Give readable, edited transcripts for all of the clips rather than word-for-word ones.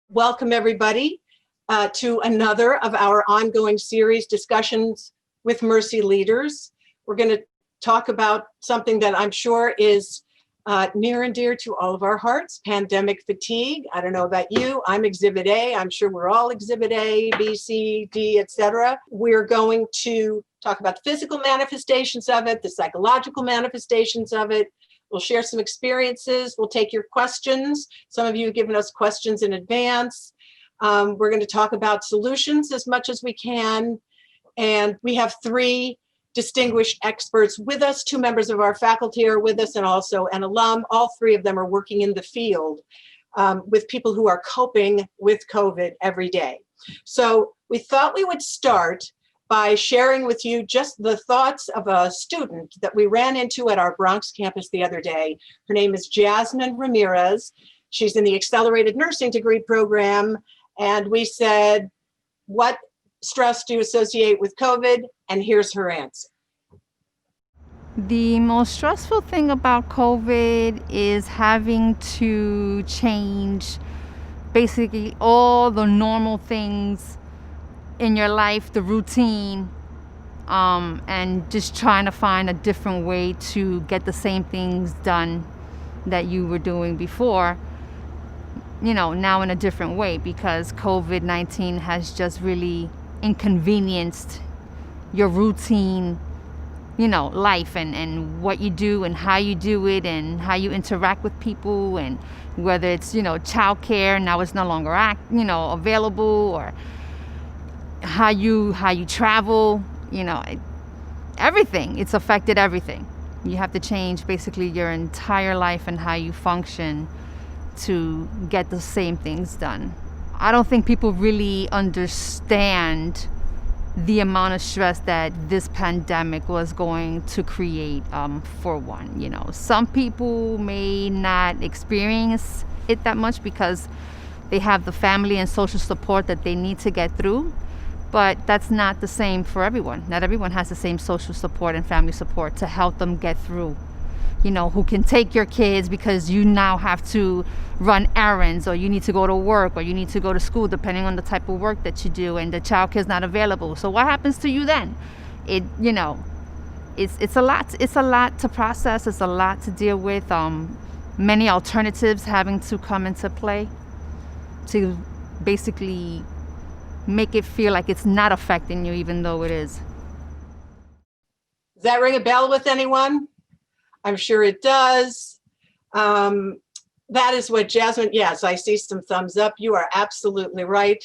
Welcome everybody to another of our ongoing series, Discussions with Mercy Leaders. We're going to talk about something that I'm sure is near and dear to all of our hearts, pandemic fatigue. I don't know about you, I'm Exhibit A. I'm sure we're all Exhibit A, B, C, D, etc. We're going to talk about the physical manifestations of it, the psychological manifestations of it. We'll share some experiences. We'll take your questions. Some of you have given us questions in advance. We're going to talk about solutions as much as we can. And we have three distinguished experts with us. Two members of our faculty are with us and also an alum. All three of them are working in the field with people who are coping with COVID every day. So we thought we would start by sharing with you just the thoughts of a student that we ran into at our Bronx campus the other day. Her name is Jasmine Ramirez. She's in the Accelerated Nursing Degree program. And we said, what stress do you associate with COVID? And here's her answer. The most stressful thing about COVID is having to change basically all the normal things in your life, the routine, and just trying to find a different way to get the same things done that you were doing before, now in a different way, because COVID-19 has just really inconvenienced your routine, life and what you do and how you do it and how you interact with people, and whether it's, childcare, now it's no longer available, or how you travel, everything. It's affected everything. You have to change basically your entire life and how you function to get the same things done. I don't think people really understand the amount of stress that this pandemic was going to create for one. Some people may not experience it that much because they have the family and social support that they need to get through. But that's not the same for everyone. Not everyone has the same social support and family support to help them get through. Who can take your kids because you now have to run errands, or you need to go to work, or you need to go to school, depending on the type of work that you do, and the child is not available. So what happens to you then? It's a lot. It's a lot to process. It's a lot to deal with. Many alternatives having to come into play to basically make it feel like it's not affecting you, even though it is. Does that ring a bell with anyone? I'm sure it does. That is what Jasmine, yes, I see some thumbs up. You are absolutely right.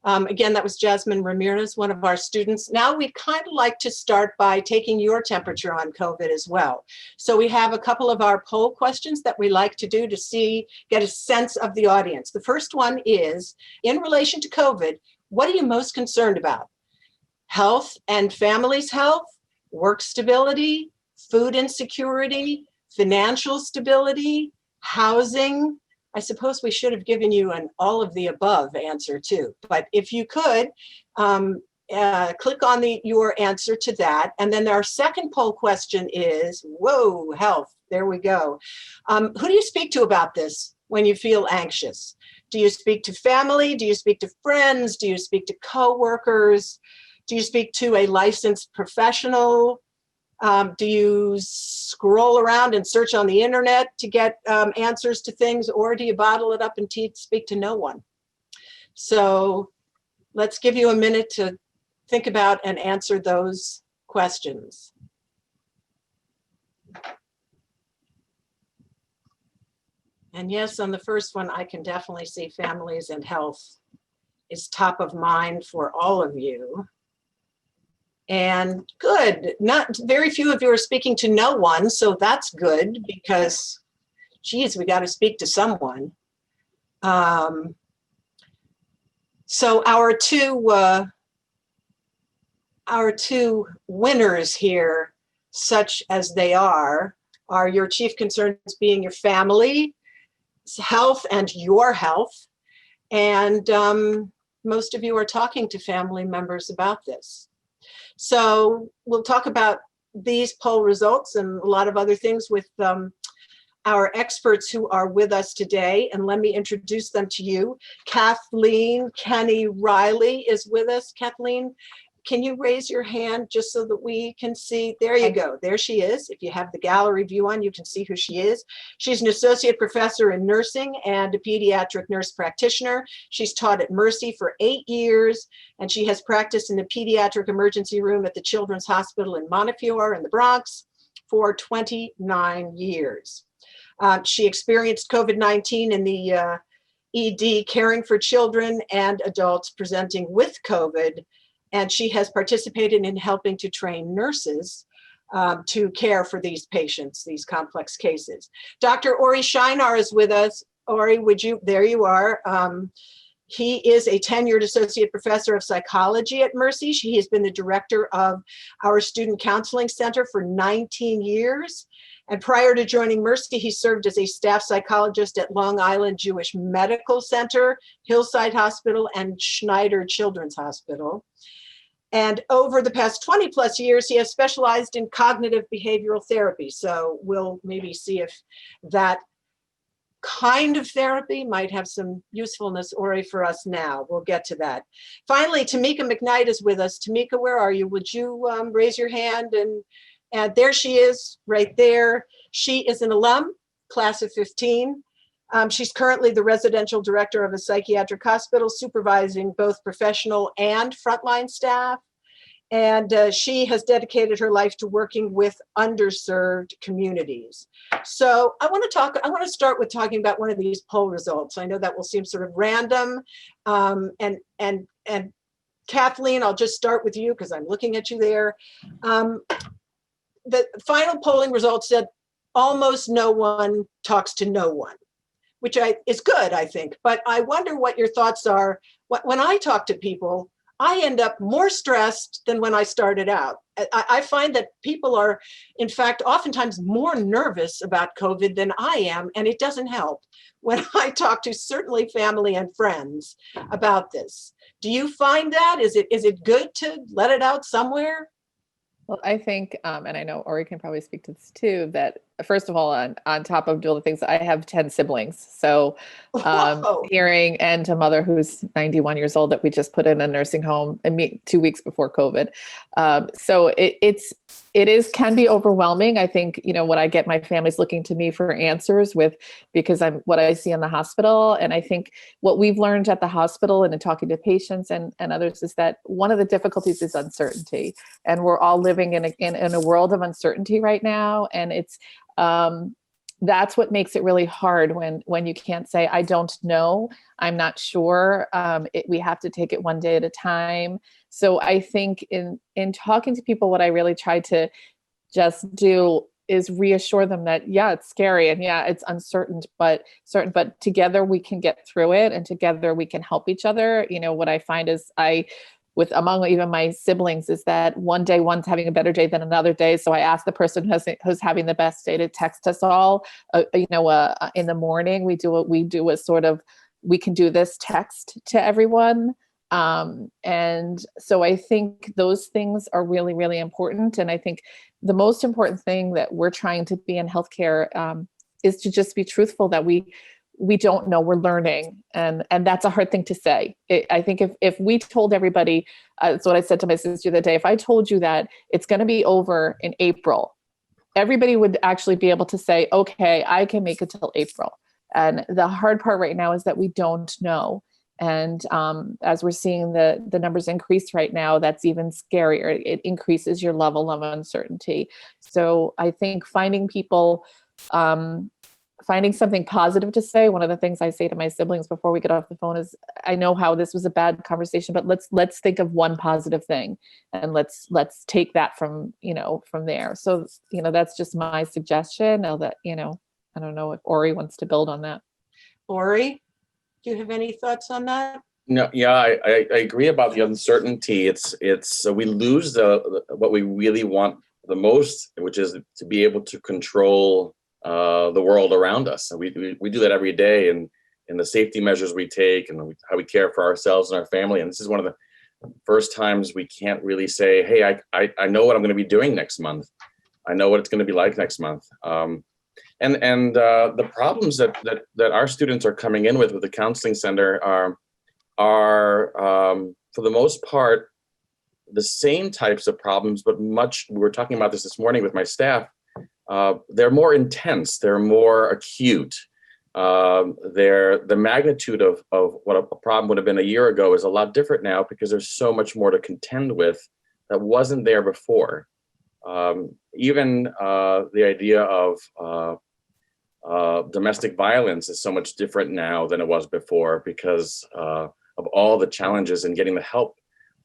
Again, that was Jasmine Ramirez, one of our students. Now we'd kind of like to start by taking your temperature on COVID as well. So we have a couple of our poll questions that we like to do to get a sense of the audience. The first one is, in relation to COVID, what are you most concerned about? Health and family's health, work stability, food insecurity, financial stability, housing. I suppose we should have given you an all of the above answer too, but if you could, click on your answer to that. And then our second poll question is, health, there we go. Who do you speak to about this when you feel anxious? Do you speak to family? Do you speak to friends? Do you speak to coworkers? Do you speak to a licensed professional? Do you scroll around and search on the internet to get answers to things, or do you bottle it up and speak to no one? So let's give you a minute to think about and answer those questions. And yes, on the first one, I can definitely see families and health is top of mind for all of you. And good, not very few of you are speaking to no one, so that's good because, geez, we got to speak to someone. So our two winners here, such as they are your chief concerns being your family health and your health. And most of you are talking to family members about this. So we'll talk about these poll results and a lot of other things with our experts who are with us today, and let me introduce them to you. Kathleen Kenny Riley is with us. Kathleen, can you raise your hand just so that we can see? There you go. There she is. If you have the gallery view on, you can see who she is. She's an associate professor in nursing and a pediatric nurse practitioner. She's taught at Mercy for 8 years, and she has practiced in the pediatric emergency room at the Children's Hospital in Montefiore in the Bronx for 29 years. She experienced COVID-19 in the ED, caring for children and adults presenting with COVID, and she has participated in helping to train nurses to care for these patients, these complex cases. Dr. Ori Shinar is with us. Ori, would you, there you are. He is a tenured associate professor of psychology at Mercy. He has been the director of our Student Counseling Center for 19 years. And prior to joining Mercy, he served as a staff psychologist at Long Island Jewish Medical Center, Hillside Hospital, and Schneider Children's Hospital. And over the past 20 plus years, he has specialized in cognitive behavioral therapy. So we'll maybe see if that kind of therapy might have some usefulness, Ori, for us now. We'll get to that. Finally, Tamika McKnight is with us. Tamika, where are you? Would you raise your hand? And there she is, right there. She is an alum, class of 15. She's currently the residential director of a psychiatric hospital, supervising both professional and frontline staff. And she has dedicated her life to working with underserved communities. So I want to start with talking about one of these poll results. I know that will seem sort of random. And Kathleen, I'll just start with you because I'm looking at you there. The final polling results said almost no one talks to no one, which is good, I think. But I wonder what your thoughts are. When I talk to people, I end up more stressed than when I started out. I find that people are, in fact, oftentimes more nervous about COVID than I am, and it doesn't help when I talk to certainly family and friends about this. Do you find that? Is it good to let it out somewhere? Well, I think, and I know Ori can probably speak to this too, that first of all, on top of doing the things, I have 10 siblings. So hearing, and a mother who's 91 years old that we just put in a nursing home 2 weeks before COVID. So it can be overwhelming. I think, when I get my family's looking to me for answers because I'm what I see in the hospital. And I think what we've learned at the hospital and in talking to patients and others is that one of the difficulties is uncertainty. And we're all living in a world of uncertainty right now. And it's, that's what makes it really hard when you can't say, I don't know, I'm not sure. We have to take it one day at a time. So I think in talking to people, what I really try to just do is reassure them that, yeah, it's scary and yeah, it's uncertain, but together we can get through it and together we can help each other. What I find is among even my siblings is that one day one's having a better day than another day. So I ask the person who's having the best day to text us all, in the morning. We do a sort of, we can do this text to everyone. And so I think those things are really, really important. And I think the most important thing that we're trying to be in healthcare is to just be truthful that we don't know, we're learning. And that's a hard thing to say. I think if we told everybody, that's what I said to my sister the other day, if I told you that it's going to be over in April, everybody would actually be able to say, okay, I can make it till April. And the hard part right now is that we don't know. And as we're seeing the numbers increase right now, that's even scarier. It increases your level of uncertainty. So I think finding people, finding something positive to say. One of the things I say to my siblings before we get off the phone is, I know how this was a bad conversation, but let's think of one positive thing and let's take that from there. So, that's just my suggestion. Now that, I don't know if Ori wants to build on that. Ori, do you have any thoughts on that? No, yeah, I agree about the uncertainty. It's we lose what we really want the most, which is to be able to control the world around us. And we do that every day, and the safety measures we take and how we care for ourselves and our family. And this is one of the first times we can't really say, hey, I know what I'm going to be doing next month. I know what it's going to be like next month. And the problems that our students are coming in with the counseling center are for the most part the same types of problems, but we were talking about this morning with my staff. They're more intense, they're more acute. The magnitude of what a problem would have been a year ago is a lot different now because there's so much more to contend with that wasn't there before. Even the idea of domestic violence is so much different now than it was before because of all the challenges in getting the help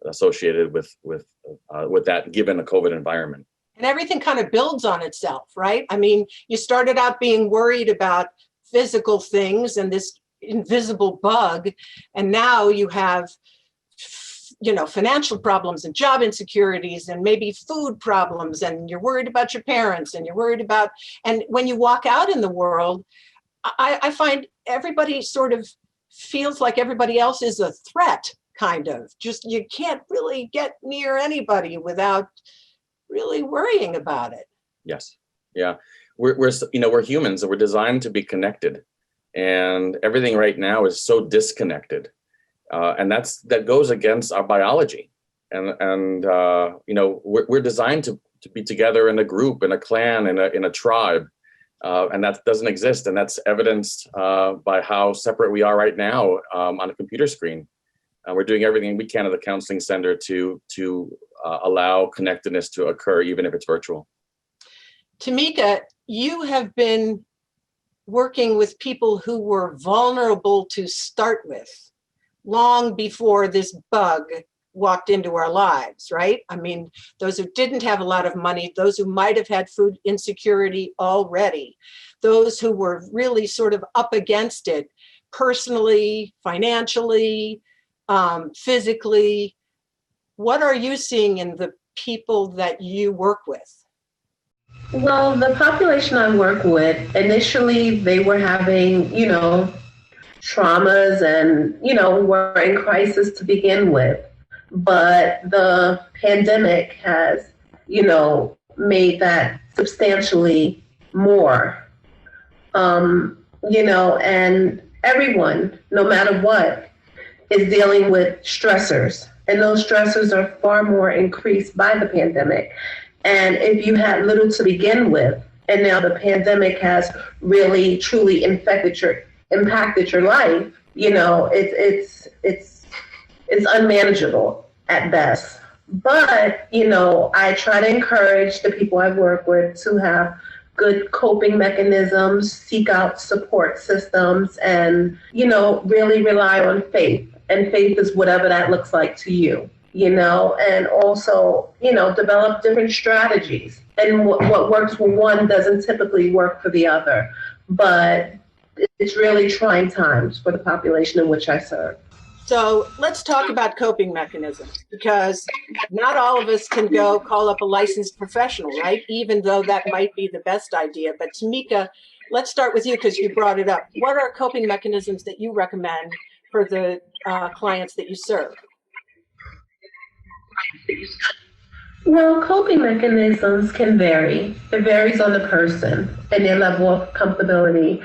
associated with that given a COVID environment. And everything kind of builds on itself, right? I mean, you started out being worried about physical things and this invisible bug, and now you have, financial problems and job insecurities and maybe food problems, and you're worried about your parents and you're worried about, and when you walk out in the world, I find everybody sort of feels like everybody else is a threat, kind of. Just you can't really get near anybody without really worrying about it. Yes. Yeah. We're humans and we're designed to be connected, and everything right now is so disconnected. And that goes against our biology. And we're designed to be together in a group, in a clan, in a tribe. And that doesn't exist. And that's evidenced by how separate we are right now on a computer screen. We're doing everything we can at the counseling center to allow connectedness to occur, even if it's virtual. Tamika, you have been working with people who were vulnerable to start with long before this bug walked into our lives, right? I mean, those who didn't have a lot of money, those who might have had food insecurity already, those who were really sort of up against it personally, financially, physically. What are you seeing in the people that you work with? Well, the population I work with, initially they were having, traumas and, were in crisis to begin with. But the pandemic has, made that substantially more. And everyone, no matter what, is dealing with stressors. And those stressors are far more increased by the pandemic. And if you had little to begin with, and now the pandemic has really, truly impacted your life, it's unmanageable at best. But, I try to encourage the people I work with to have good coping mechanisms, seek out support systems, and, really rely on faith. And faith is whatever that looks like to you. And also, develop different strategies. And what works for one doesn't typically work for the other. But it's really trying times for the population in which I serve. So let's talk about coping mechanisms, because not all of us can go call up a licensed professional, right? Even though that might be the best idea. But Tamika, let's start with you because you brought it up. What are coping mechanisms that you recommend for the clients that you serve? Well, coping mechanisms can vary. It varies on the person and their level of comfortability.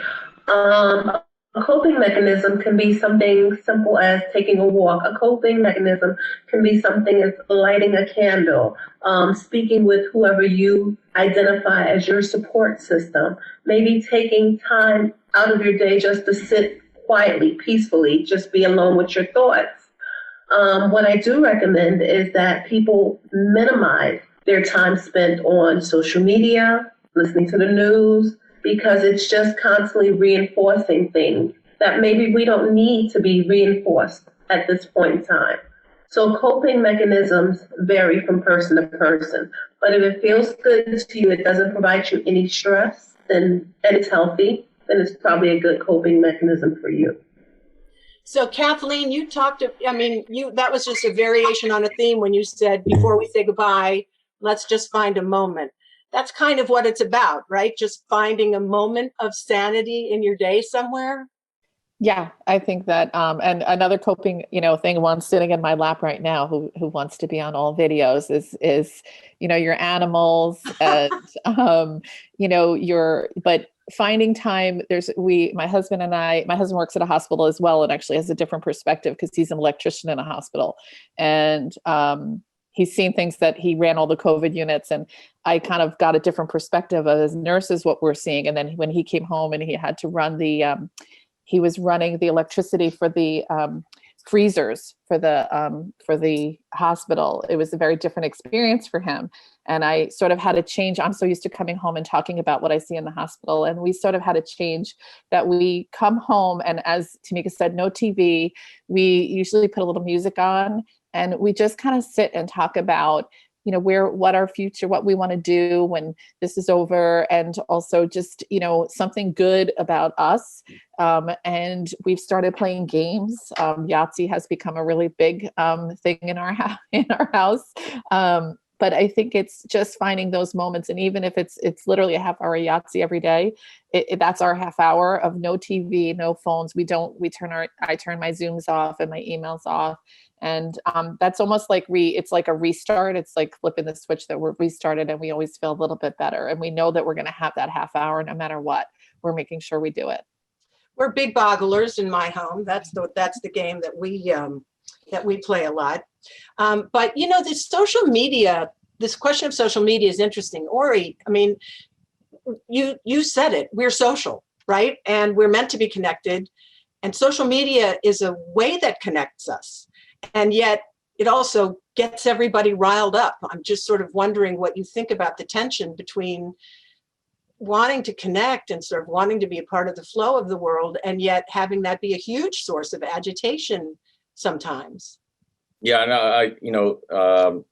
A coping mechanism can be something simple as taking a walk. A coping mechanism can be something as lighting a candle, speaking with whoever you identify as your support system, maybe taking time out of your day just to sit quietly, peacefully, just be alone with your thoughts. What I do recommend is that people minimize their time spent on social media, listening to the news, because it's just constantly reinforcing things that maybe we don't need to be reinforced at this point in time. So coping mechanisms vary from person to person, but if it feels good to you, it doesn't provide you any stress, and it's healthy, then it's probably a good coping mechanism for you. So Kathleen, you talked, that was just a variation on a theme when you said, before we say goodbye, let's just find a moment. That's kind of what it's about, right? Just finding a moment of sanity in your day somewhere. Yeah, I think that, and another coping, thing, one sitting in my lap right now who wants to be on all videos is your animals and, but finding time. My husband works at a hospital as well, and actually has a different perspective because he's an electrician in a hospital. And he's seen things that he ran all the COVID units, and I kind of got a different perspective of as nurses what we're seeing. And then when he came home and he had to run he was running the electricity for the freezers for the hospital. It was a very different experience for him. And I sort of had to change. I'm so used to coming home and talking about what I see in the hospital. And we sort of had to change that. We come home, and as Tamika said, no TV. We usually put a little music on, and we just kind of sit and talk about, what our future, what we want to do when this is over, and also just, something good about us. And we've started playing games. Yahtzee has become a really big thing in our house. But I think it's just finding those moments. And even if it's literally a half hour Yahtzee every day, that's our half hour of no TV, no phones. I turn my Zooms off and my emails off. And that's almost like it's like a restart. It's like flipping the switch that we're restarted, and we always feel a little bit better. And we know that we're going to have that half hour no matter what. We're making sure we do it. We're big bogglers in my home. That's the game that we play a lot. But this social media, this question of social media is interesting. Ori, I mean, you said it. We're social, right? And we're meant to be connected. And social media is a way that connects us. And yet it also gets everybody riled up. I'm just sort of wondering what you think about the tension between wanting to connect and sort of wanting to be a part of the flow of the world, and yet having that be a huge source of agitation sometimes. Yeah, no,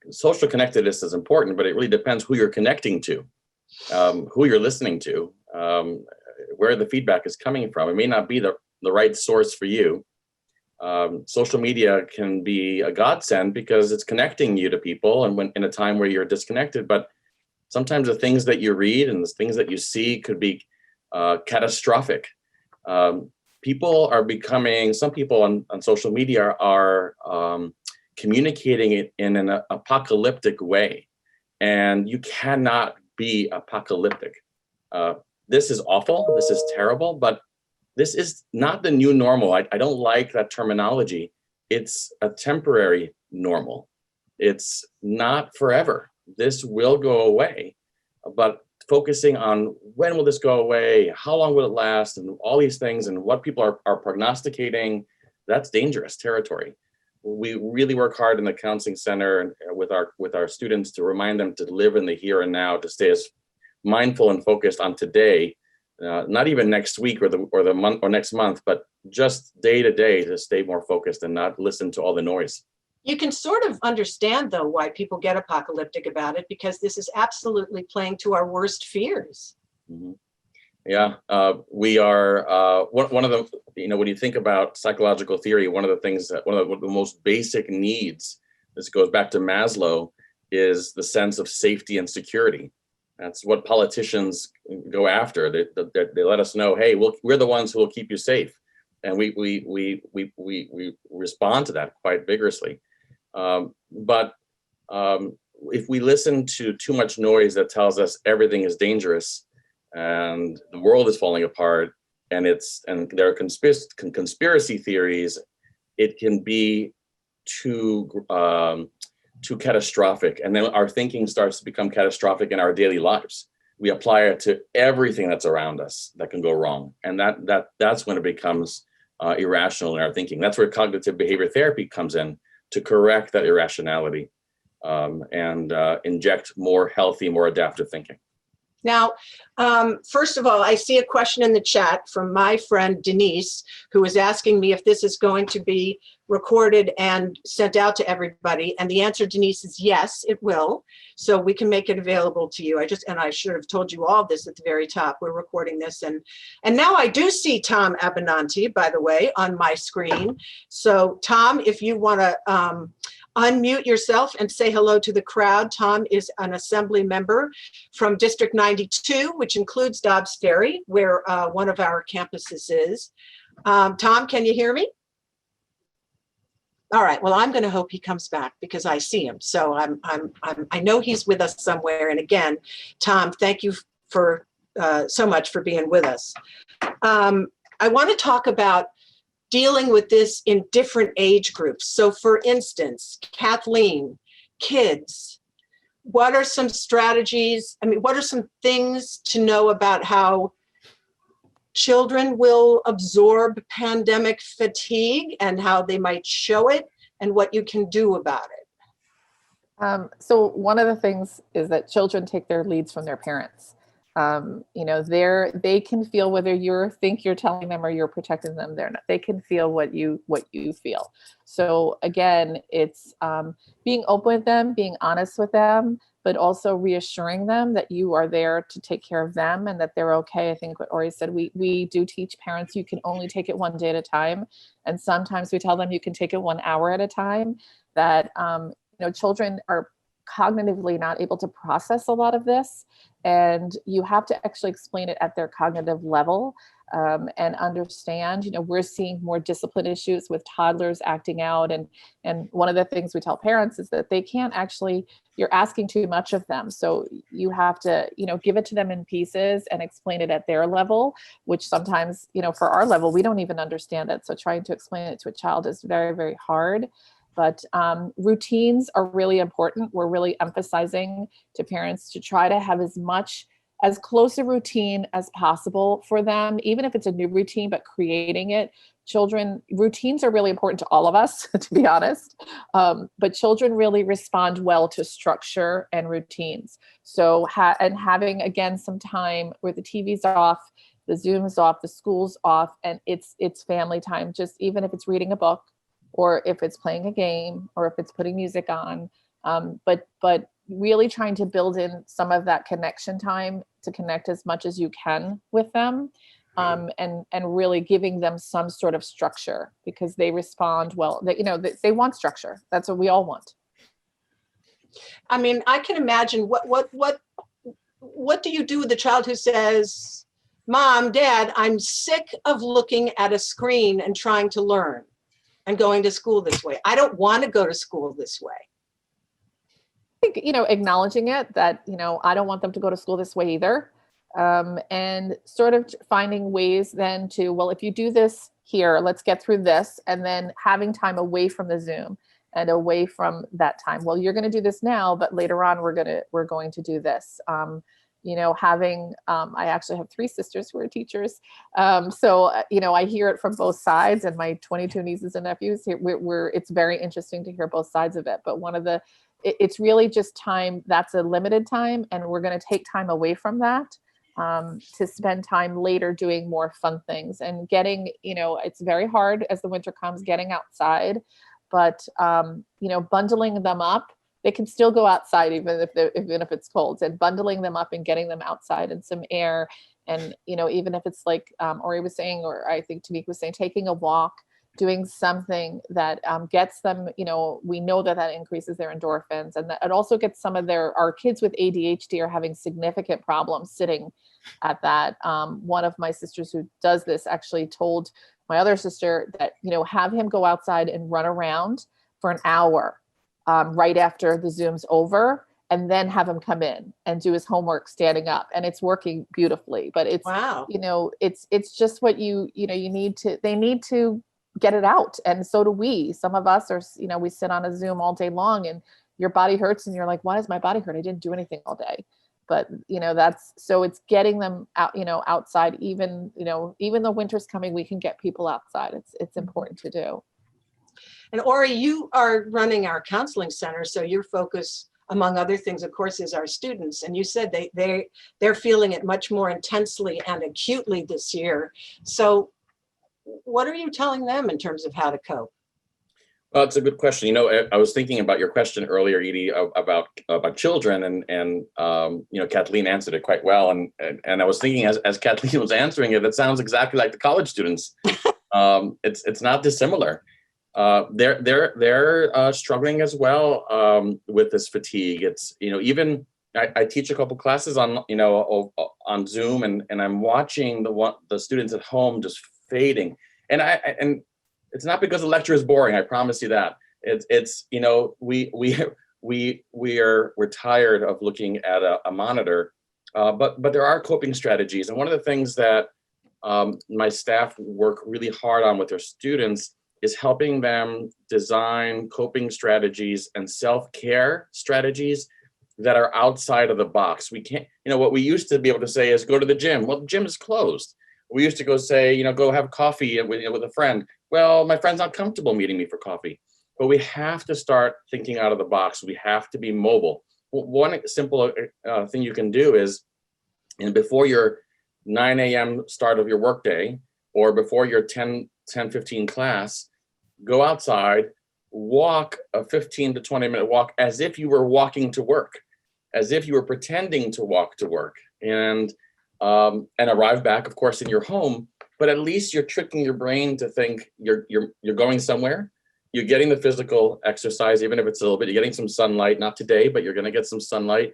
social connectedness is important, but it really depends who you're connecting to, who you're listening to, where the feedback is coming from. It may not be the right source for you. Social media can be a godsend because it's connecting you to people, and when in a time where you're disconnected. But sometimes the things that you read and the things that you see could be catastrophic. Some people on social media are communicating it in an apocalyptic way, and you cannot be apocalyptic. This is awful. This is terrible, but this is not the new normal. I don't like that terminology. It's a temporary normal. It's not forever. This will go away, but focusing on when will this go away, how long will it last, and all these things, and what people are prognosticating, that's dangerous territory. We really work hard in the counseling center and with our students to remind them to live in the here and now, to stay as mindful and focused on today. Not even next week or the month or next month, but just day to day, to stay more focused and not listen to all the noise. You can sort of understand, though, why people get apocalyptic about it, because this is absolutely playing to our worst fears. Mm-hmm. Yeah, we are one of the, when you think about psychological theory, one of the most basic needs, this goes back to Maslow, is the sense of safety and security. That's what politicians go after. They let us know, hey, we're the ones who will keep you safe, and we respond to that quite vigorously. But if we listen to too much noise that tells us everything is dangerous and the world is falling apart, and there are conspiracy theories, it can be too catastrophic, and then our thinking starts to become catastrophic in our daily lives. We apply it to everything that's around us that can go wrong, and that's when it becomes irrational in our thinking. That's where cognitive behavior therapy comes in, to correct that irrationality and inject more healthy, more adaptive thinking. Now, first of all, I see a question in the chat from my friend Denise, who is asking me if this is going to be recorded and sent out to everybody. And the answer, Denise, is yes, it will. So we can make it available to you. I should have told you all this at the very top. We're recording this. And now I do see Tom Abenanti, by the way, on my screen. So Tom, if you want to unmute yourself and say hello to the crowd. Tom is an assembly member from District 92, which includes Dobbs Ferry, where one of our campuses is. Tom, can you hear me? All right. Well, I'm going to hope he comes back because I see him. So I know he's with us somewhere. And again, Tom, thank you for so much for being with us. I want to talk about dealing with this in different age groups. So for instance, Kathleen, kids, what are some strategies? I mean, what are some things to know about how children will absorb pandemic fatigue and how they might show it and what you can do about it? So one of the things is that children take their leads from their parents. They can feel whether you think you're telling them or you're protecting them. They can feel what you feel. So again, it's being open with them, being honest with them, but also reassuring them that you are there to take care of them and that they're okay. I think what Ori said, we do teach parents you can only take it one day at a time, and sometimes we tell them you can take it 1 hour at a time. That children are cognitively not able to process a lot of this, and you have to actually explain it at their cognitive level, and understand, we're seeing more discipline issues with toddlers acting out. And one of the things we tell parents is that they can't actually, you're asking too much of them. So you have to, give it to them in pieces and explain it at their level, which sometimes, for our level, we don't even understand it. So trying to explain it to a child is very, very hard. But routines are really important. We're really emphasizing to parents to try to have as close a routine as possible for them, even if it's a new routine, but creating it. Routines are really important to all of us, to be honest. But children really respond well to structure and routines. So, having, again, some time where the TV's off, the Zoom's off, the school's off, and it's family time, just even if it's reading a book, or if it's playing a game, or if it's putting music on, but really trying to build in some of that connection time to connect as much as you can with them, and really giving them some sort of structure, because they respond well. They want structure. That's what we all want. I mean, I can imagine what do you do with the child who says, "Mom, Dad, I'm sick of looking at a screen and trying to learn and going to school this way. I don't want to go to school this way." I think, acknowledging it, that, I don't want them to go to school this way either. And sort of finding ways then to, well, if you do this here, let's get through this, and then having time away from the Zoom and away from that time. Well, you're going to do this now, but later on we're going to do this. I actually have 3 sisters who are teachers. So I hear it from both sides, and my 22 nieces and nephews, it's very interesting to hear both sides of it. But it's really just time. That's a limited time, and we're going to take time away from that, to spend time later doing more fun things and getting, it's very hard as the winter comes, getting outside, but, bundling them up. They can still go outside even if it's cold, and bundling them up and getting them outside in some air. And, even if it's like Ori was saying, or I think Tamika was saying, taking a walk, doing something that gets them, we know that increases their endorphins, and that it also gets our kids with ADHD are having significant problems sitting at that. One of my sisters who does this actually told my other sister that, have him go outside and run around for an hour right after the Zoom's over, and then have him come in and do his homework standing up, and it's working beautifully. But it's, wow, it's just what they need to get it out. And so do we. Some of us are, we sit on a Zoom all day long, and your body hurts, and you're like, why does my body hurt? I didn't do anything all day. But, so it's getting them out, outside, even though winter's coming, we can get people outside. It's important to do. And Ori, you are running our counseling center, so your focus, among other things, of course, is our students. And you said they're feeling it much more intensely and acutely this year. So what are you telling them in terms of how to cope? Well, it's a good question. I was thinking about your question earlier, Edie, about children, and Kathleen answered it quite well. And I was thinking, as Kathleen was answering it, it sounds exactly like the college students. It's not dissimilar. They're struggling as well with this fatigue. It's, even I teach a couple classes on Zoom, and I'm watching the students at home just fading, and it's not because the lecture is boring. I promise you that. It's we're tired of looking at a monitor But there are coping strategies. And one of the things that my staff work really hard on with their students is helping them design coping strategies and self-care strategies that are outside of the box. We can't, what we used to be able to say is go to the gym. Well, the gym is closed. We used to go say, go have coffee with a friend. Well, my friend's not comfortable meeting me for coffee. But we have to start thinking out of the box. We have to be mobile. One simple thing you can do is, before your 9 a.m. start of your workday, or before your 10:15 class, go outside, walk a 15 to 20 minute walk as if you were walking to work, as if you were pretending to walk to work, and arrive back, of course, in your home. But at least you're tricking your brain to think you're going somewhere. You're getting the physical exercise, even if it's a little bit. You're getting some sunlight, not today, but you're going to get some sunlight,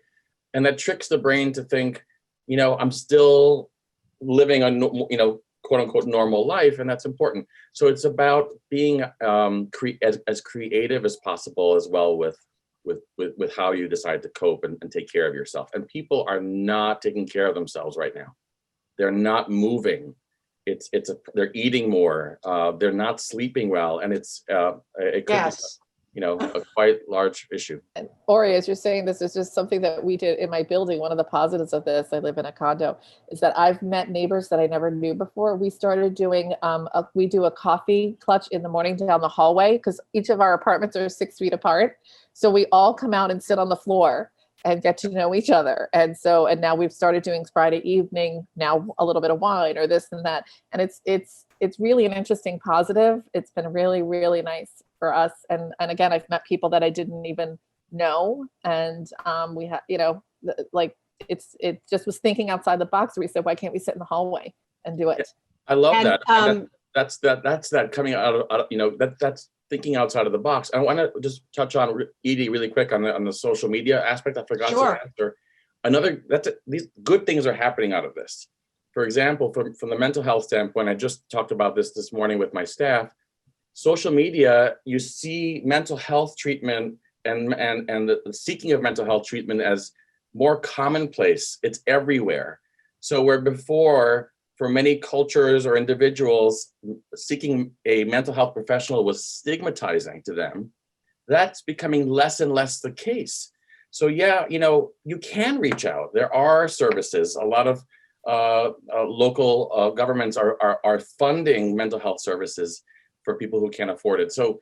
and that tricks the brain to think, I'm still living a quote unquote normal life, and that's important. So it's about being as creative as possible as well with how you decide to cope and take care of yourself. And people are not taking care of themselves right now. They're not moving. They're eating more. They're not sleeping well, and it could Yes. be a quite large issue. And Ori, as you're saying, this is just something that we did in my building. One of the positives of this, I live in a condo, is that I've met neighbors that I never knew before. We started doing, we do a coffee clutch in the morning down the hallway, because each of our apartments are 6 feet apart. So we all come out and sit on the floor and get to know each other. And now we've started doing Friday evening, now a little bit of wine or this and that. And it's really an interesting positive. It's been really, really nice for us. And again, I've met people that I didn't even know. And we have, it just was thinking outside the box. We said, why can't we sit in the hallway and do it? I love that. That's that coming out of, that's thinking outside of the box. I want to just touch on Edie really quick on the social media aspect. I forgot to answer. These good things are happening out of this. For example, from the mental health standpoint, I just talked about this morning with my staff. Social media, you see mental health treatment and the seeking of mental health treatment as more commonplace. It's everywhere. So where before, for many cultures or individuals, seeking a mental health professional was stigmatizing to them, that's becoming less and less the case. So yeah, you can reach out. There are services. A lot of local governments are funding mental health services for people who can't afford it. So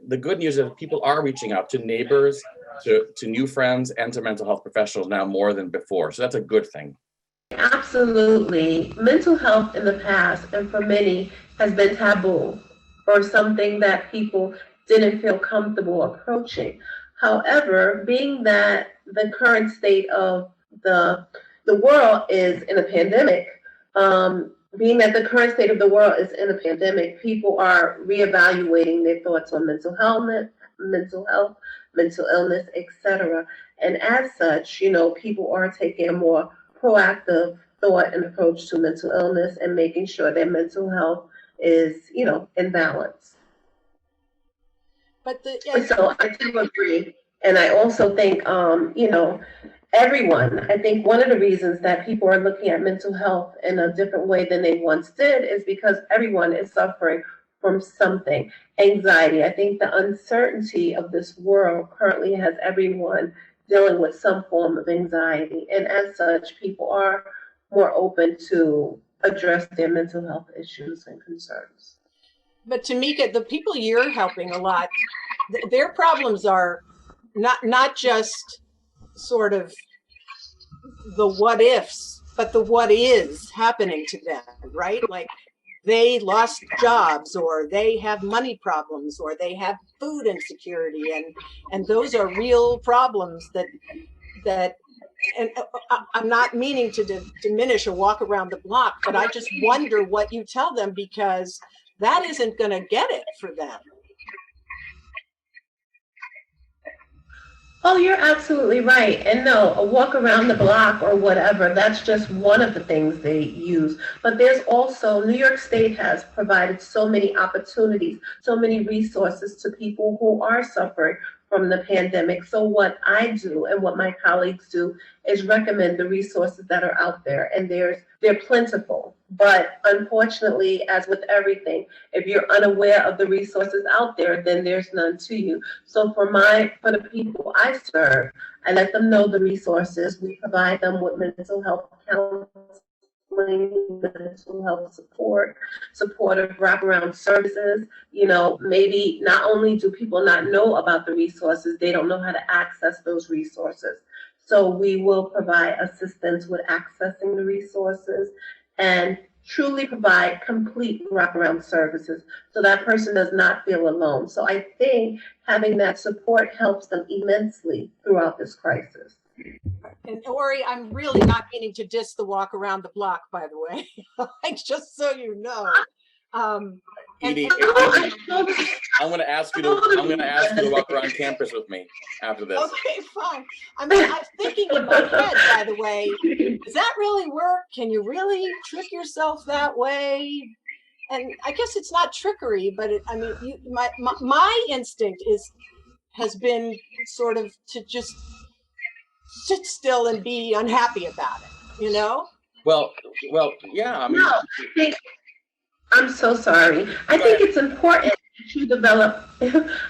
the good news is people are reaching out to neighbors, to new friends, and to mental health professionals now more than before. So that's a good thing. Absolutely. Mental health in the past, and for many, has been taboo, or something that people didn't feel comfortable approaching. However, being that the current state of the world is in a pandemic, people are reevaluating their thoughts on mental health, mental illness, etc. And as such, people are taking a more proactive thought and approach to mental illness and making sure their mental health is, in balance. So I do agree. And I also think, everyone, I think one of the reasons that people are looking at mental health in a different way than they once did is because everyone is suffering from something. Anxiety. I think the uncertainty of this world currently has everyone dealing with some form of anxiety. And as such, people are more open to address their mental health issues and concerns. But Tamika, the people you're helping a lot, their problems are not just sort of the what ifs, but the what is happening to them, right? Like they lost jobs, or they have money problems, or they have food insecurity, and those are real problems that and I'm not meaning to diminish or walk around the block, but I just wonder what you tell them, because that isn't going to get it for them. Oh, you're absolutely right. And no, a walk around the block or whatever, that's just one of the things they use. But there's also, New York State has provided so many opportunities, so many resources to people who are suffering from the pandemic. So what I do and what my colleagues do is recommend the resources that are out there, and they're plentiful. But unfortunately, as with everything, if you're unaware of the resources out there, then there's none to you. So for the people I serve, I let them know the resources. We provide them with mental health counseling, mental health support, supportive wraparound services. Maybe not only do people not know about the resources, they don't know how to access those resources. So we will provide assistance with accessing the resources and truly provide complete wraparound services so that person does not feel alone. So I think having that support helps them immensely throughout this crisis. And Ori, I'm really not meaning to diss the walk around the block, by the way. Just so you know. Edie, I'm going to ask you to walk around campus with me after this. Okay, fine. I mean, I'm thinking in my head, by the way, does that really work? Can you really trick yourself that way? And I guess it's not trickery, but my instinct has been sort of to just sit still and be unhappy about it, Well, yeah. I mean, no, I'm so sorry. I think it's important that you develop.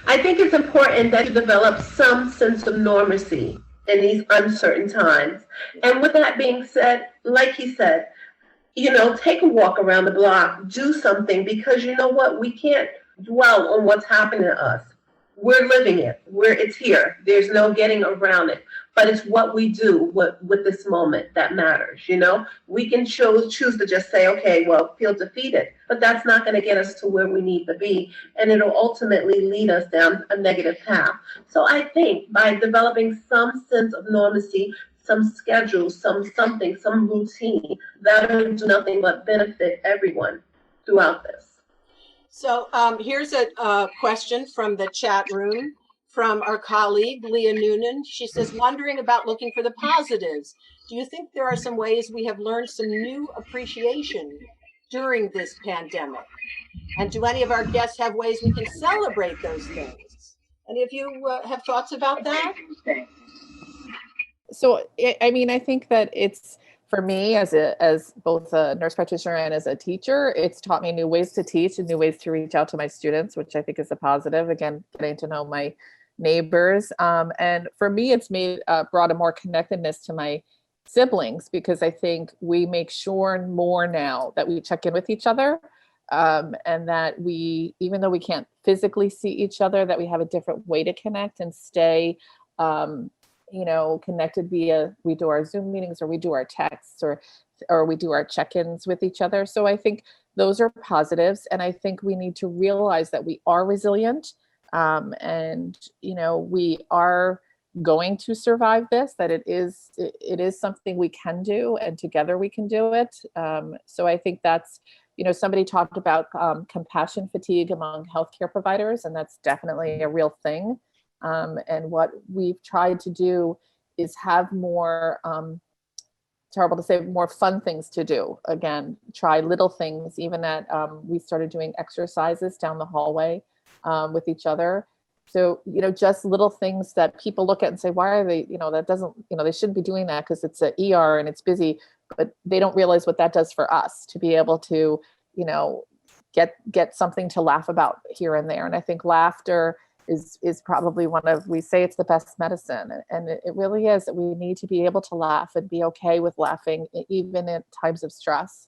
I think it's important that you develop some sense of normalcy in these uncertain times. And with that being said, like he said, take a walk around the block, do something, because you know what? We can't dwell on what's happening to us. We're living it. It's here. There's no getting around it. But it's what we do with this moment that matters. We can choose to just say, okay, well, feel defeated, but that's not going to get us to where we need to be, and it'll ultimately lead us down a negative path. So I think by developing some sense of normalcy, some schedule, some routine, that'll do nothing but benefit everyone throughout this. So here's a question from the chat room from our colleague, Leah Noonan. She says, wondering about looking for the positives. Do you think there are some ways we have learned some new appreciation during this pandemic? And do any of our guests have ways we can celebrate those things? Any of you have thoughts about that? So, I think that it's, for me, as both a nurse practitioner and as a teacher, it's taught me new ways to teach and new ways to reach out to my students, which I think is a positive. Again, getting to know my neighbors. And for me, it's brought a more connectedness to my siblings, because I think we make sure more now that we check in with each other, and that we, even though we can't physically see each other, that we have a different way to connect and stay connected via, we do our Zoom meetings, or we do our texts, or we do our check-ins with each other. So I think those are positives. And I think we need to realize that we are resilient, and we are going to survive this, that it is something we can do, and together we can do it. So I think that's, somebody talked about compassion fatigue among healthcare providers, and that's definitely a real thing. And what we've tried to do is have more, it's horrible to say, more fun things to do. Again, try little things, even at, we started doing exercises down the hallway with each other. So, just little things that people look at and say, why are they, that doesn't, they shouldn't be doing that because it's an ER and it's busy, but they don't realize what that does for us to be able to, get something to laugh about here and there. And I think laughter is probably we say it's the best medicine, and it really is, that we need to be able to laugh and be okay with laughing even in times of stress.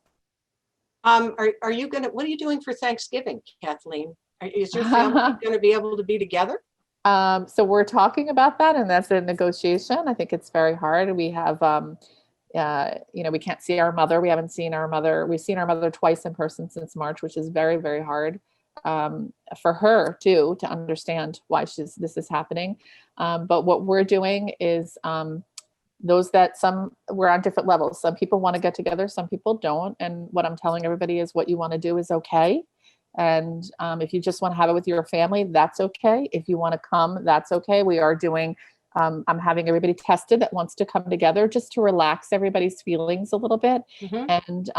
What are you doing for Thanksgiving, Kathleen? Is your family going to be able to be together? So we're talking about that, and that's a negotiation. I think it's very hard. We have, we can't see our mother. We haven't seen our mother. We've seen our mother twice in person since March, which is very, very hard. For her too, to understand why this is happening. But what we're doing is, we're on different levels. Some people want to get together, some people don't. And what I'm telling everybody is, what you want to do is okay. And if you just want to have it with your family, that's okay. If you want to come, that's okay. We are doing, I'm having everybody tested that wants to come together, just to relax everybody's feelings a little bit. Mm-hmm. And,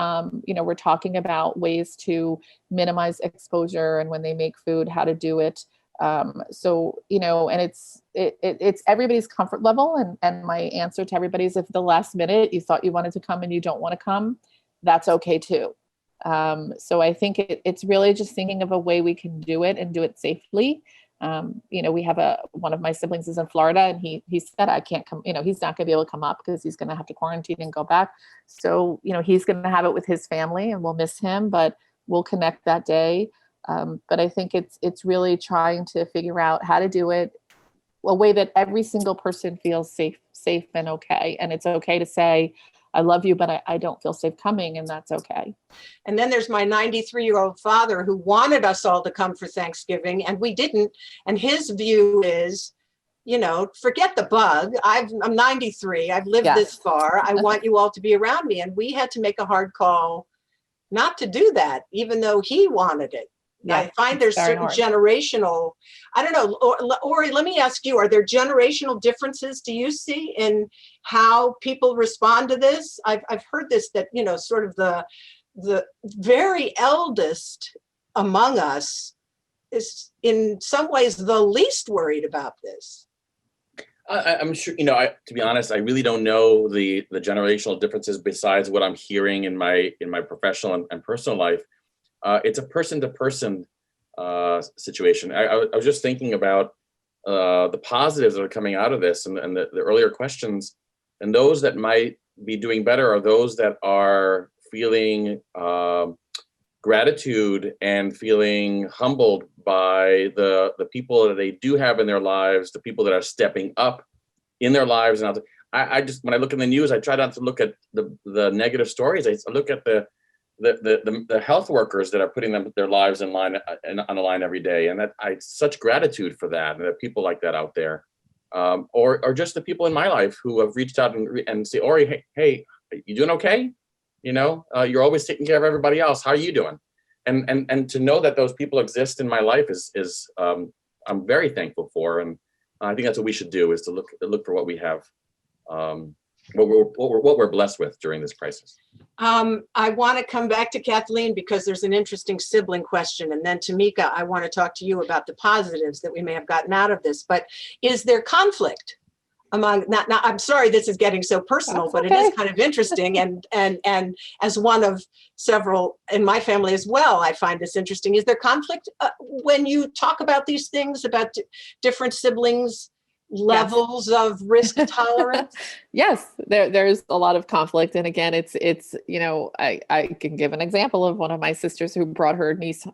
we're talking about ways to minimize exposure, and when they make food, how to do it So, and it's everybody's comfort level. And my answer to everybody is, if the last minute you thought you wanted to come and you don't want to come, that's okay too. So I think it's really just thinking of a way we can do it and do it safely. We have one of my siblings is in Florida, and he said, I can't come, he's not gonna be able to come up because he's going to have to quarantine and go back. So, he's going to have it with his family, and we'll miss him, but we'll connect that day. But I think it's really trying to figure out how to do it a way that every single person feels safe and okay. And it's okay to say, I love you, but I don't feel safe coming, and that's okay. And then there's my 93-year-old father who wanted us all to come for Thanksgiving, and we didn't. And his view is, forget the bug. I'm 93. I've lived this far. I want you all to be around me. And we had to make a hard call not to do that, even though he wanted it. Yeah, I find there's certain generational, I don't know, Ori, let me ask you, are there generational differences do you see in how people respond to this? I've heard this, that, sort of the very eldest among us is in some ways the least worried about this. I'm sure, to be honest, I really don't know the generational differences besides what I'm hearing in my professional and personal life. It's a person-to-person situation. I was just thinking about the positives that are coming out of this, and the earlier questions, and those that might be doing better are those that are feeling gratitude and feeling humbled by the people that they do have in their lives, the people that are stepping up in their lives. And I just, when I look in the news, I try not to look at the negative stories. I look at the health workers that are putting their lives on the line every day, and that such gratitude for that, and there are people like that out there, or just the people in my life who have reached out and say, Ori, hey, you doing okay? You're always taking care of everybody else. How are you doing? And to know that those people exist in my life is I'm very thankful for, and I think that's what we should do, is to look for what we have, what we're blessed with during this crisis. I want to come back to Kathleen because there's an interesting sibling question. And then Tamika, I want to talk to you about the positives that we may have gotten out of this. But is there conflict among, now I'm sorry this is getting so personal, but it is kind of interesting. And as one of several in my family as well, I find this interesting. Is there conflict when you talk about these things, about different siblings? Levels of risk tolerance? Yes, there's a lot of conflict. And again, it's I can give an example of one of my sisters who brought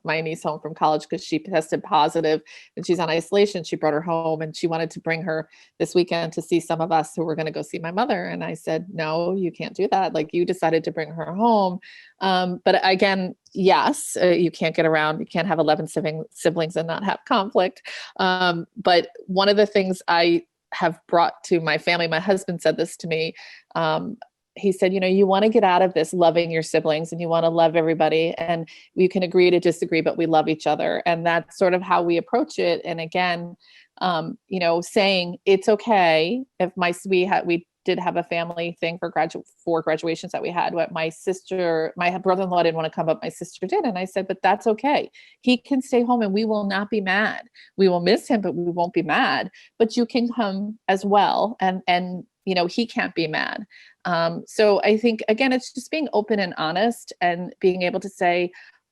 my niece home from college because she tested positive and she's on isolation. She brought her home and she wanted to bring her this weekend to see some of us who were going to go see my mother. And I said, no, you can't do that. Like, you decided to bring her home. But again, yes, you can't get around. You can't have 11 siblings and not have conflict. But one of the things I have brought to my family, my husband said this to me. He said, you want to get out of this loving your siblings and you want to love everybody, and we can agree to disagree, but we love each other. And that's sort of how we approach it. And again, saying it's okay if we did have a family thing for graduations that we had. What my brother-in-law didn't want to come, but my sister did. And I said, but that's okay. He can stay home and we will not be mad. We will miss him, but we won't be mad. But you can come as well. And he can't be mad. So I think, again, it's just being open and honest and being able to say,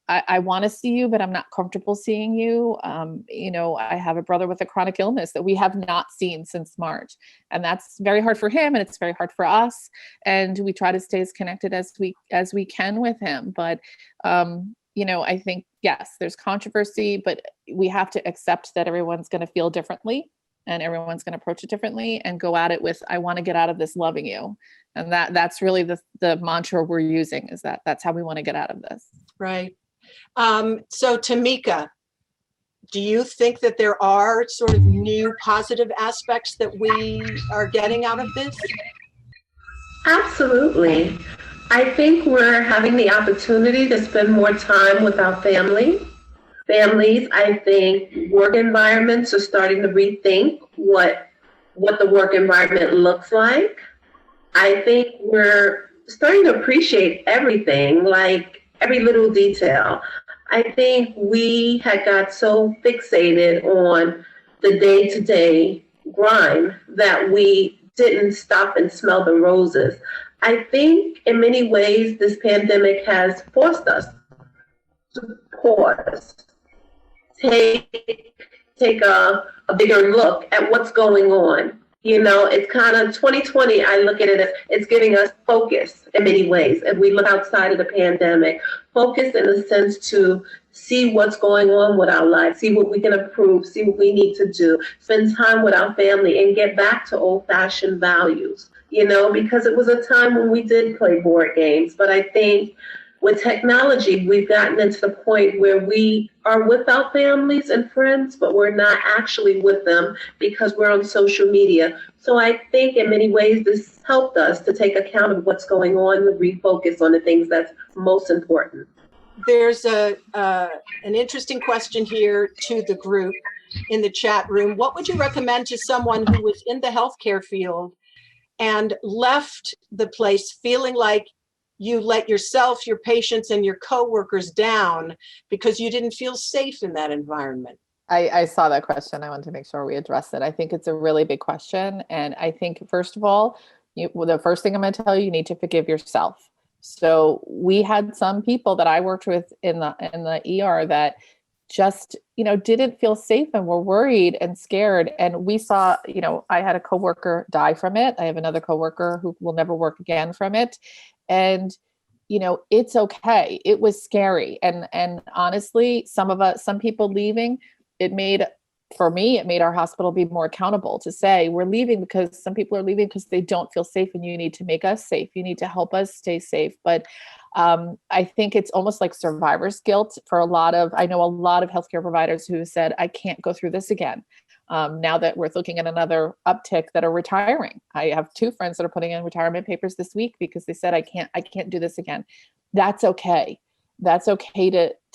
I want to see you, but I'm not comfortable seeing you. I have a brother with a chronic illness that we have not seen since March, and that's very hard for him. And it's very hard for us. And we try to stay as connected as we can with him. But, I think, yes, there's controversy, but we have to accept that everyone's going to feel differently and everyone's going to approach it differently and go at it with, I want to get out of this loving you. And that's really the mantra we're using, is that's how we want to get out of this. Right. So Tamika, do you think that there are sort of new positive aspects that we are getting out of this? Absolutely. I think we're having the opportunity to spend more time with our families. I think work environments are starting to rethink what the work environment looks like. I think we're starting to appreciate everything, like every little detail. I think we had got so fixated on the day-to-day grind that we didn't stop and smell the roses. I think in many ways this pandemic has forced us to pause, take a bigger look at what's going on. You know, it's kind of 2020, I look at it as it's giving us focus in many ways. If we look outside of the pandemic, focus in the sense to see what's going on with our lives, see what we can improve, see what we need to do, spend time with our family and get back to old-fashioned values, you know, because it was a time when we did play board games. But I think with technology, we've gotten into the point where we are with our families and friends, but we're not actually with them because we're on social media. So I think in many ways, this helped us to take account of what's going on and refocus on the things that's most important. There's an interesting question here to the group in the chat room. What would you recommend to someone who was in the healthcare field and left the place feeling like you let yourself, your patients, and your coworkers down because you didn't feel safe in that environment? I saw that question. I wanted to make sure we address it. I think it's a really big question. And I think, first of all, the first thing I'm going to tell you, you need to forgive yourself. So we had some people that I worked with in the ER that just, didn't feel safe and were worried and scared. And we saw, I had a coworker die from it. I have another coworker who will never work again from it. And, it's okay. It was scary. And honestly, some people leaving, it made our hospital be more accountable to say, we're leaving because some people are leaving because they don't feel safe, and you need to make us safe. You need to help us stay safe. But I think it's almost like survivor's guilt for I know a lot of healthcare providers who said, I can't go through this again. Now that we're looking at another uptick that are retiring. I have 2 friends that are putting in retirement papers this week because they said, I can't do this again. That's okay. That's okay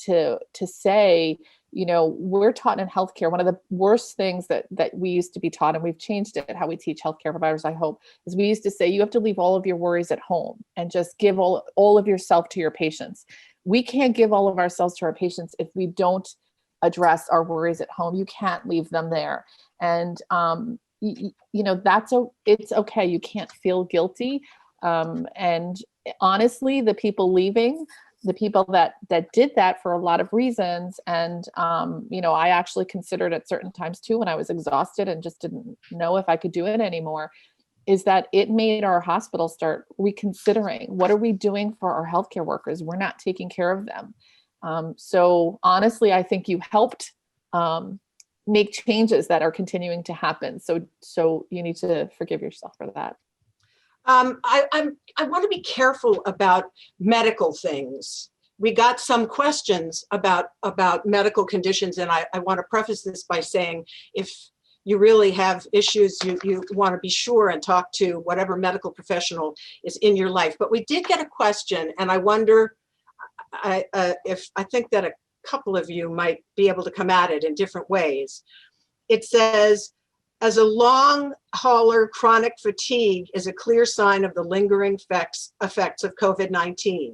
to say, we're taught in healthcare. One of the worst things that we used to be taught, and we've changed it, how we teach healthcare providers, I hope, is we used to say, you have to leave all of your worries at home and just give all of yourself to your patients. We can't give all of ourselves to our patients if we don't address our worries at home. You can't leave them there. And, it's okay. You can't feel guilty. And honestly, the people leaving, the people that did that for a lot of reasons. And, I actually considered at certain times too, when I was exhausted and just didn't know if I could do it anymore, is that it made our hospital start reconsidering, what are we doing for our healthcare workers? We're not taking care of them. So honestly, I think you helped make changes that are continuing to happen. So you need to forgive yourself for that. I want to be careful about medical things. We got some questions about medical conditions, and I want to preface this by saying, if you really have issues, you want to be sure and talk to whatever medical professional is in your life. But we did get a question, and I wonder if I think that a couple of you might be able to come at it in different ways. It says, as a long hauler, chronic fatigue is a clear sign of the lingering effects of COVID-19.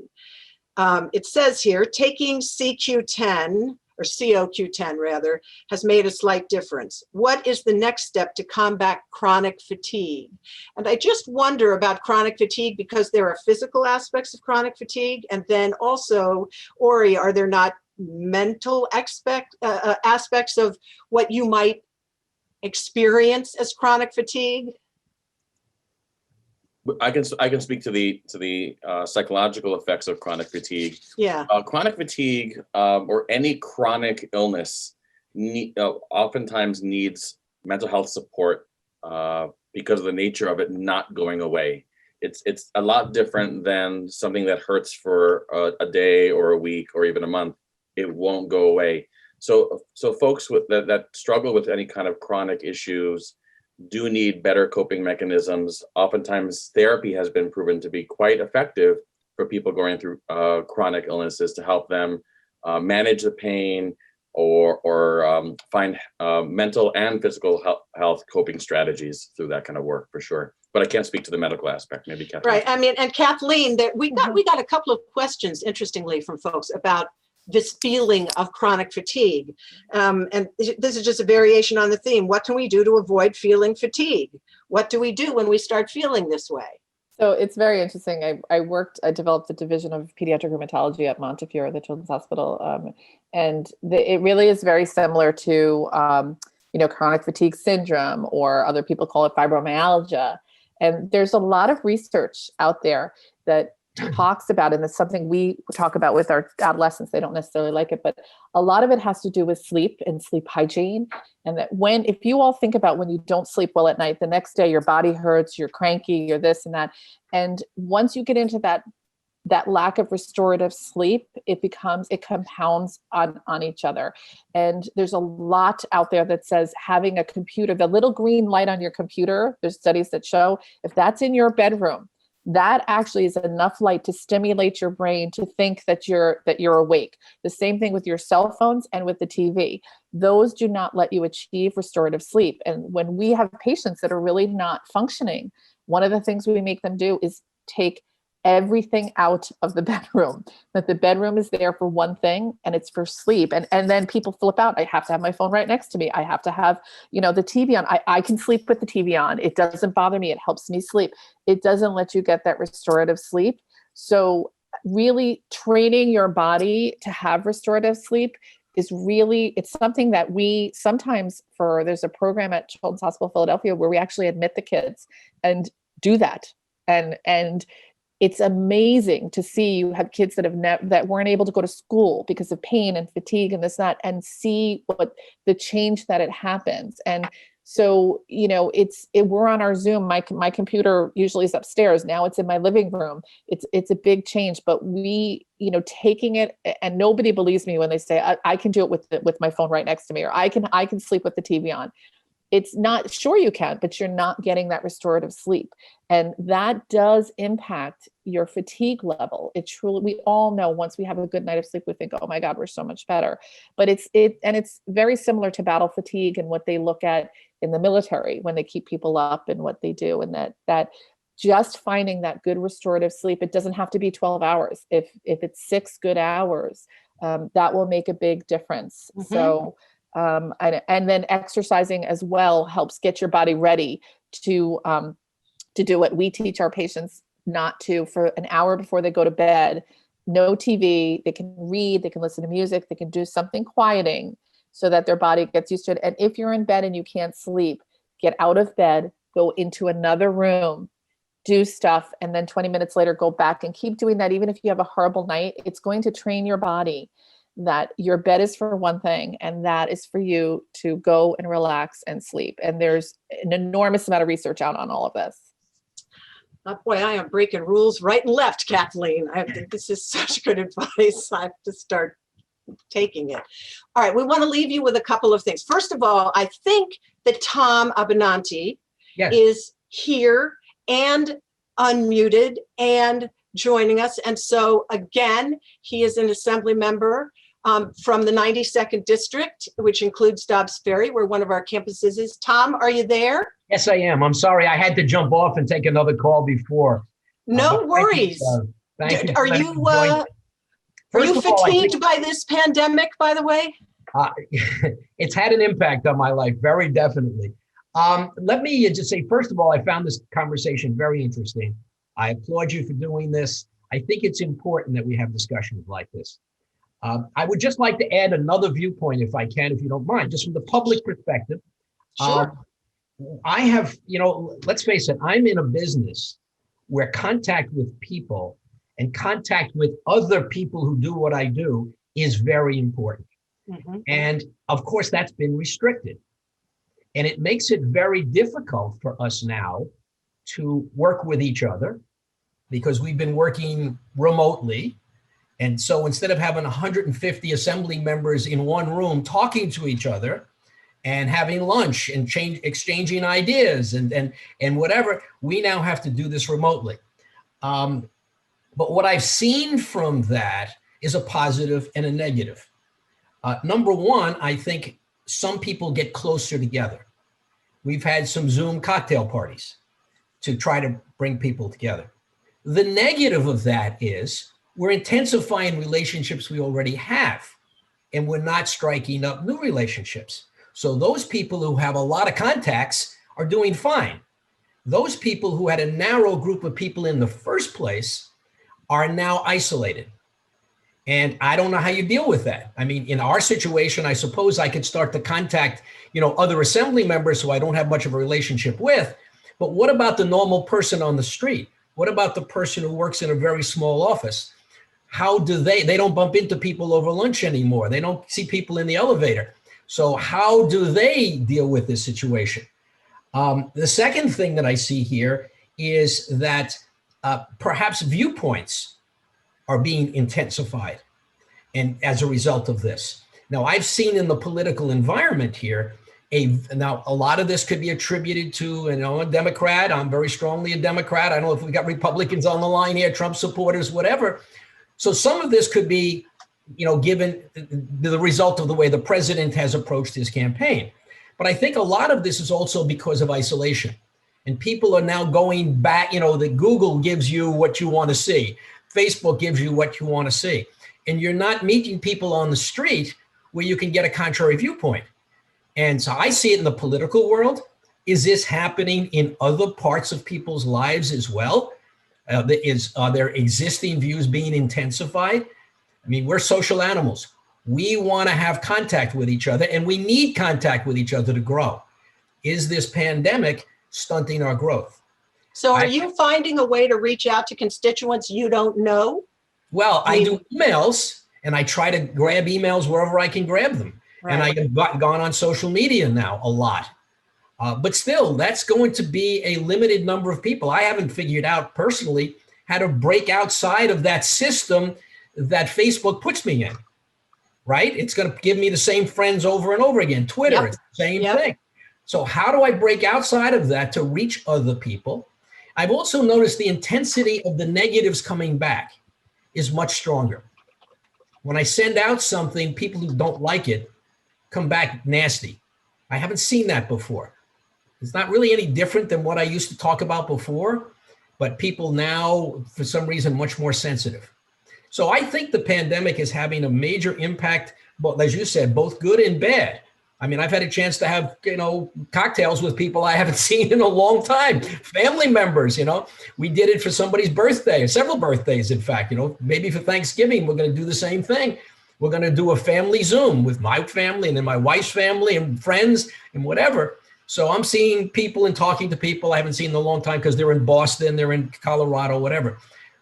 It says here, taking CQ10 or COQ10 rather, has made a slight difference. What is the next step to combat chronic fatigue? And I just wonder about chronic fatigue because there are physical aspects of chronic fatigue. And then also, Ori, are there not mental aspects of what you might experience as chronic fatigue? I can speak to the psychological effects of chronic fatigue. Yeah. Chronic fatigue or any chronic illness oftentimes needs mental health support because of the nature of it not going away. It's a lot different than something that hurts for a day or a week or even a month. It won't go away. So folks that struggle with any kind of chronic issues do need better coping mechanisms. Oftentimes, therapy has been proven to be quite effective for people going through chronic illnesses to help them manage the pain or find mental and physical health coping strategies through that kind of work, for sure. But I can't speak to the medical aspect. Maybe Kathleen. Right. I mean, and Kathleen, we got a couple of questions, interestingly, from folks about this feeling of chronic fatigue. And this is just a variation on the theme. What can we do to avoid feeling fatigue? What do we do when we start feeling this way? So it's very interesting. I developed the division of pediatric rheumatology at Montefiore, the Children's Hospital. It really is very similar to, chronic fatigue syndrome, or other people call it fibromyalgia. And there's a lot of research out there that talks about, and it's something we talk about with our adolescents. They don't necessarily like it, but a lot of it has to do with sleep and sleep hygiene. And that if you all think about when you don't sleep well at night, the next day your body hurts, you're cranky, you're this and that. And once you get into that lack of restorative sleep, it compounds on each other. And there's a lot out there that says having a computer, the little green light on your computer, there's studies that show if that's in your bedroom, that actually is enough light to stimulate your brain to think that you're awake. The same thing with your cell phones and with the TV. Those do not let you achieve restorative sleep. And when we have patients that are really not functioning, one of the things we make them do is take everything out of the bedroom, that the bedroom is there for one thing, and it's for sleep. And then people flip out. I have to have my phone right next to me. I have to have, the TV on. I can sleep with the TV on. It doesn't bother me. It helps me sleep. It doesn't let you get that restorative sleep. So really training your body to have restorative sleep is really, it's something that we sometimes there's a program at Children's Hospital Philadelphia where we actually admit the kids and do that. And it's amazing to see you have kids that weren't able to go to school because of pain and fatigue and this, that, and see what the change that it happens. And so, we're on our Zoom. My computer usually is upstairs. Now it's in my living room. It's a big change, but we, taking it, and nobody believes me when they say I can do it with my phone right next to me, or I can sleep with the TV on. It's not, sure you can, but you're not getting that restorative sleep. And that does impact your fatigue level. We all know once we have a good night of sleep, we think, oh my God, we're so much better. But it's very similar to battle fatigue and what they look at in the military when they keep people up and what they do. And that just finding that good restorative sleep, it doesn't have to be 12 hours. If it's 6 good hours, that will make a big difference. Mm-hmm. So, and then exercising as well helps get your body ready to do what we teach our patients not to, for an hour before they go to bed. No TV, they can read, they can listen to music, they can do something quieting so that their body gets used to it. And if you're in bed and you can't sleep, get out of bed, go into another room, do stuff, and then 20 minutes later, go back and keep doing that. Even if you have a horrible night, it's going to train your body that your bed is for one thing, and that is for you to go and relax and sleep. And there's an enormous amount of research out on all of this. Oh boy, I am breaking rules right and left, Kathleen. I think this is such good advice. I have to start taking it. All right, we want to leave you with a couple of things. First of all, I think that Tom Abenanti is here and unmuted and joining us. And so again, he is an assembly member from the 92nd District, which includes Dobbs Ferry, where one of our campuses is. Tom, are you there? Yes, I am. I'm sorry. I had to jump off and take another call before. No worries. Thank you. Are you fatigued by this pandemic, by the way? It's had an impact on my life, very definitely. Let me just say, first of all, I found this conversation very interesting. I applaud you for doing this. I think it's important that we have discussions like this. I would just like to add another viewpoint, if I can, if you don't mind, just from the public perspective. Sure. I have, let's face it, I'm in a business where contact with people and contact with other people who do what I do is very important. Mm-hmm. And of course, that's been restricted. And it makes it very difficult for us now to work with each other because we've been working remotely. And so instead of having 150 assembly members in one room talking to each other and having lunch and exchanging ideas and whatever, we now have to do this remotely. But what I've seen from that is a positive and a negative. Number one, I think some people get closer together. We've had some Zoom cocktail parties to try to bring people together. The negative of that is we're intensifying relationships we already have, and we're not striking up new relationships. So those people who have a lot of contacts are doing fine. Those people who had a narrow group of people in the first place are now isolated. And I don't know how you deal with that. I mean, in our situation, I suppose I could start to contact, other assembly members who I don't have much of a relationship with. But what about the normal person on the street? What about the person who works in a very small office? How do they don't bump into people over lunch anymore. They don't see people in the elevator. So how do they deal with this situation? The second thing that I see here is that perhaps viewpoints are being intensified, and as a result of this. Now, I've seen in the political environment here, now a lot of this could be attributed to, a Democrat. I'm very strongly a Democrat. I don't know if we got Republicans on the line here, Trump supporters, whatever. So some of this could be, given the result of the way the president has approached his campaign. But I think a lot of this is also because of isolation. And people are now going back, that Google gives you what you want to see. Facebook gives you what you want to see. And you're not meeting people on the street where you can get a contrary viewpoint. And so I see it in the political world. Is this happening in other parts of people's lives as well? Are their existing views being intensified? I mean, we're social animals. We want to have contact with each other, and we need contact with each other to grow. Is this pandemic stunting our growth? So are you finding a way to reach out to constituents you don't know? Well, I do emails, and I try to grab emails wherever I can grab them. Right. And I have gone on social media now a lot. But still, that's going to be a limited number of people. I haven't figured out personally how to break outside of that system that Facebook puts me in, right? It's going to give me the same friends over and over again. Twitter, it's the same thing. So how do I break outside of that to reach other people? I've also noticed the intensity of the negatives coming back is much stronger. When I send out something, people who don't like it come back nasty. I haven't seen that before. It's not really any different than what I used to talk about before, but people now, for some reason, much more sensitive. So I think the pandemic is having a major impact, but as you said, both good and bad. I mean, I've had a chance to have, cocktails with people I haven't seen in a long time, family members, we did it for somebody's birthday, several birthdays, in fact, maybe for Thanksgiving, we're going to do the same thing. We're going to do a family Zoom with my family and then my wife's family and friends and whatever. So I'm seeing people and talking to people I haven't seen in a long time because they're in Boston, they're in Colorado, whatever.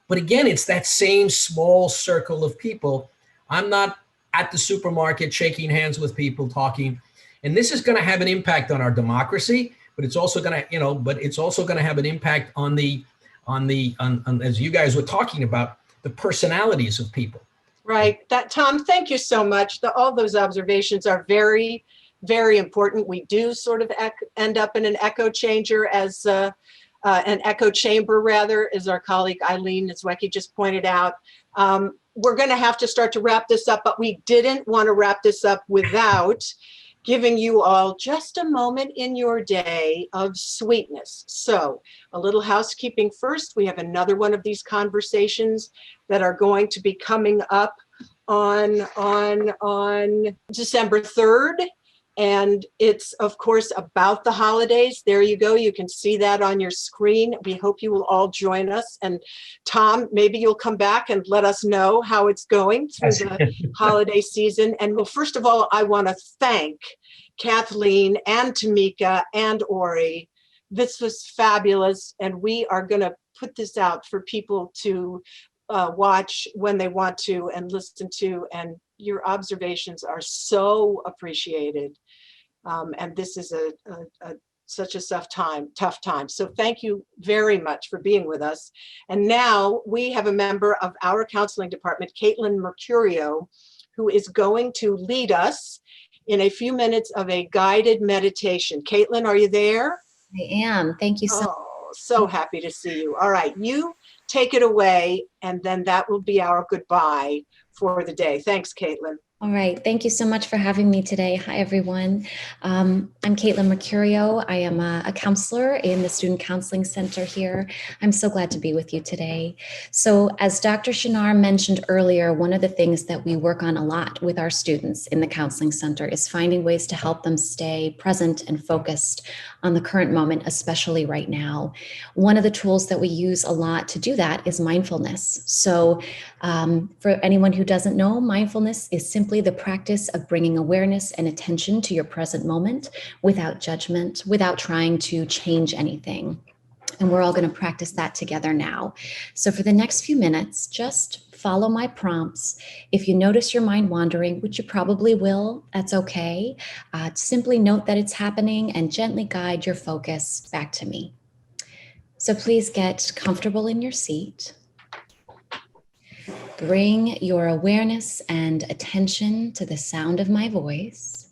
But again, it's that same small circle of people. I'm not at the supermarket shaking hands with people talking. And this is going to have an impact on our democracy, but it's also going to, have an impact on as you guys were talking about, the personalities of people. Right. Tom, thank you so much. All those observations are very, very important. We do sort of end up in an echo chamber, as our colleague Eileen Niedzwiecki just pointed out. We're going to have to start to wrap this up, but we didn't want to wrap this up without giving you all just a moment in your day of sweetness. So a little housekeeping first. We have another one of these conversations that are going to be coming up on December 3rd. And it's, of course, about the holidays. There you go. You can see that on your screen. We hope you will all join us. And Tom, maybe you'll come back and let us know how it's going through the holiday season. And well, first of all, I want to thank Kathleen and Tamika and Ori. This was fabulous. And we are going to put this out for people to watch when they want to and listen to. And your observations are so appreciated. And this is such a tough time. So thank you very much for being with us. And now we have a member of our counseling department, Caitlin Mercurio, who is going to lead us in a few minutes of a guided meditation. Caitlin, are you there? I am. Thank you so much. Oh, so happy to see you. All right, you take it away, and then that will be our goodbye for the day. Thanks, Caitlin. All right. Thank you so much for having me today. Hi, everyone. I'm Caitlin Mercurio. I am a counselor in the Student Counseling Center here. I'm so glad to be with you today. So as Dr. Shinar mentioned earlier, one of the things that we work on a lot with our students in the Counseling Center is finding ways to help them stay present and focused on the current moment, especially right now. One of the tools that we use a lot to do that is mindfulness. So for anyone who doesn't know, mindfulness is simply the practice of bringing awareness and attention to your present moment without judgment, without trying to change anything. And we're all going to practice that together now. So for the next few minutes, just follow my prompts. If you notice your mind wandering, which you probably will, that's okay. Simply note that it's happening and gently guide your focus back to me. So please get comfortable in your seat. Bring your awareness and attention to the sound of my voice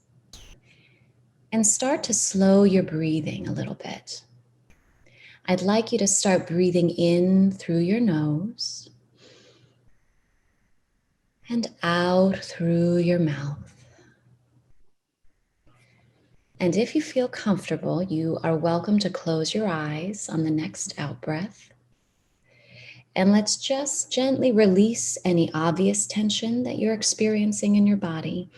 and start to slow your breathing a little bit. I'd like you to start breathing in through your nose and out through your mouth. And if you feel comfortable, you are welcome to close your eyes on the next out breath. And let's just gently release any obvious tension that you're experiencing in your body,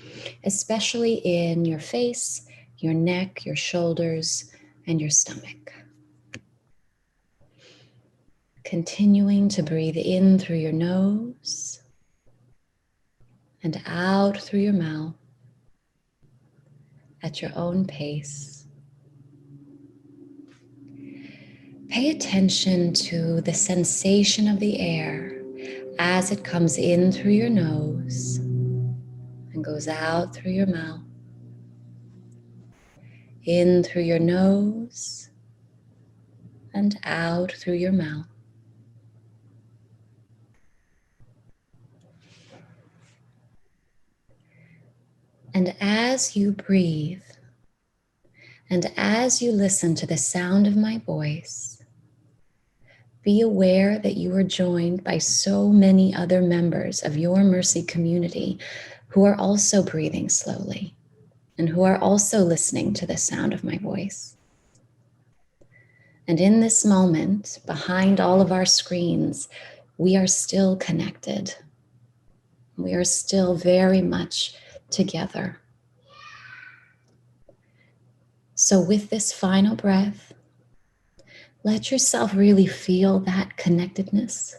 especially in your face, your neck, your shoulders, and your stomach. Continuing to breathe in through your nose and out through your mouth at your own pace. Pay attention to the sensation of the air as it comes in through your nose and goes out through your mouth. In through your nose and out through your mouth. And as you breathe, and as you listen to the sound of my voice, be aware that you are joined by so many other members of your Mercy community who are also breathing slowly and who are also listening to the sound of my voice. And in this moment, behind all of our screens, we are still connected. We are still very much together. So with this final breath, let yourself really feel that connectedness.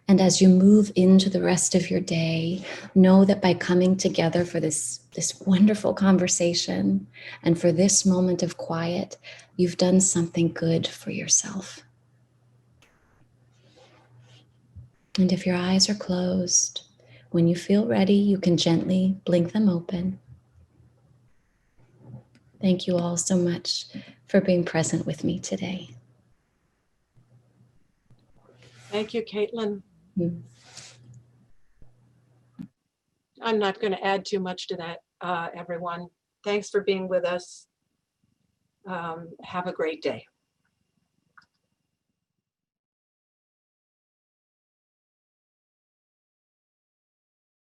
And as you move into the rest of your day, know that by coming together for this wonderful conversation and for this moment of quiet, you've done something good for yourself. And if your eyes are closed, when you feel ready, you can gently blink them open. Thank you all so much for being present with me today. Thank you, Caitlin. Mm. I'm not going to add too much to that, everyone. Thanks for being with us. Have a great day.